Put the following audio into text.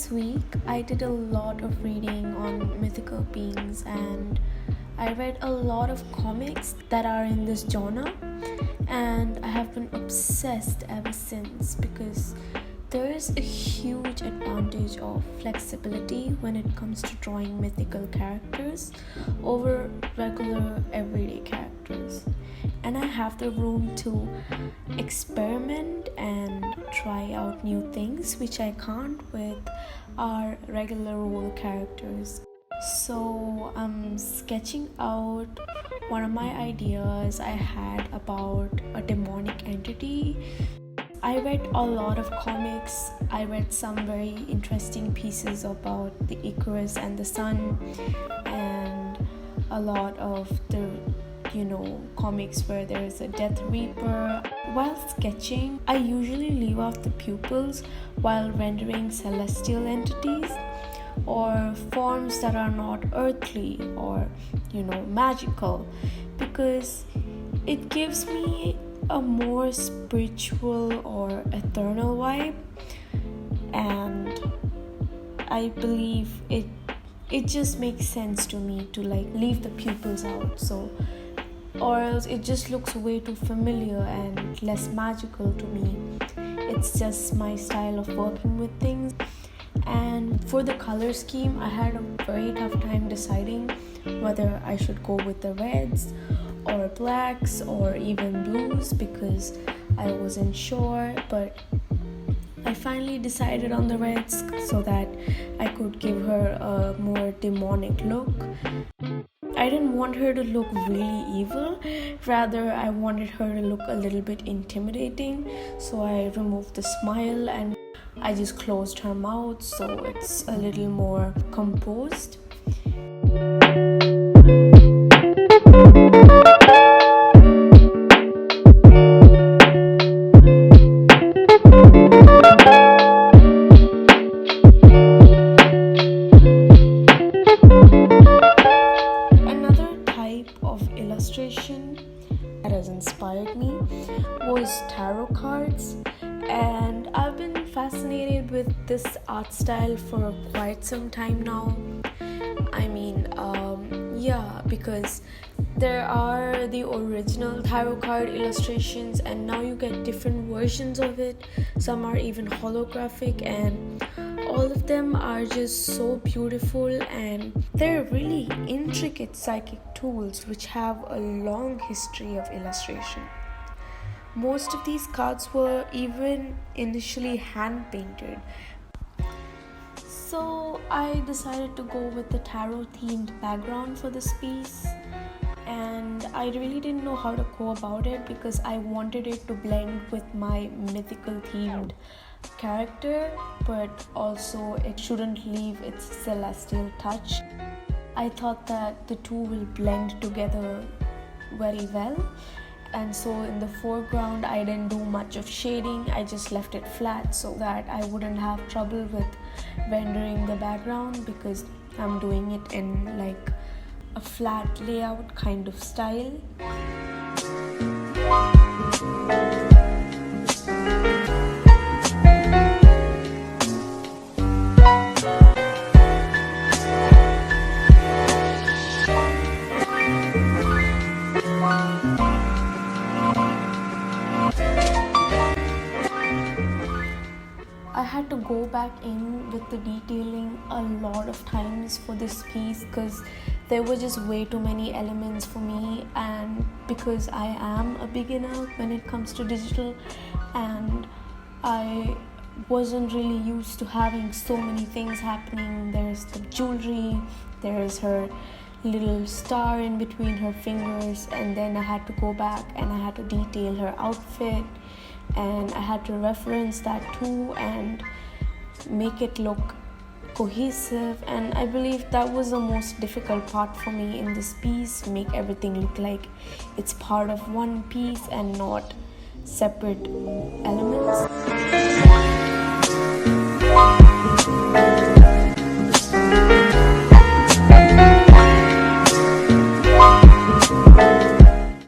this week I did a lot of reading on mythical beings, and I read a lot of comics that are in this genre, and I have been obsessed ever since because there is a huge advantage of flexibility when it comes to drawing mythical characters over regular everyday characters. And I have the room to experiment and try out new things which I can't with our regular role characters. So I'm sketching out one of my ideas I had about a demonic entity. I read a lot of comics. I read some very interesting pieces about the Icarus and the Sun, and a lot of the comics where there's a Death Reaper. While sketching, I usually leave out the pupils while rendering celestial entities or forms that are not earthly or magical, because it gives me a more spiritual or ethereal vibe, and I believe it just makes sense to me to leave the pupils out, so or else it just looks way too familiar and less magical to me. It's just my style of working with things. And for the color scheme, I had a very tough time deciding whether I should go with the reds or blacks or even blues, because I wasn't sure, but I finally decided on the reds so that I could give her a more demonic look. I didn't want her to look really evil, rather I wanted her to look a little bit intimidating, so I removed the smile and I just closed her mouth so it's a little more composed. Illustration that has inspired me was tarot cards, and I've been fascinated with this art style for quite some time now. Because there are the original tarot card illustrations, and now you get different versions of it. Some are even holographic, and all of them are just so beautiful, and they're really intricate psychic tools which have a long history of illustration. Most of these cards were even initially hand painted. So I decided to go with the tarot themed background for this piece, and I really didn't know how to go about it because I wanted it to blend with my mythical themed character, but also it shouldn't leave its celestial touch. I thought that the two will blend together very well, and so in the foreground I didn't do much of shading. I just left it flat so that I wouldn't have trouble with rendering the background, because I'm doing it in a flat layout kind of style. I had to go back in with the detailing a lot of times for this piece because there were just way too many elements for me, and because I am a beginner when it comes to digital and I wasn't really used to having so many things happening. There's the jewelry, there's her little star in between her fingers, and then I had to go back and I had to detail her outfit, and I had to reference that too and make it look cohesive. And I believe that was the most difficult part for me in this piece, make everything look like it's part of one piece and not separate elements.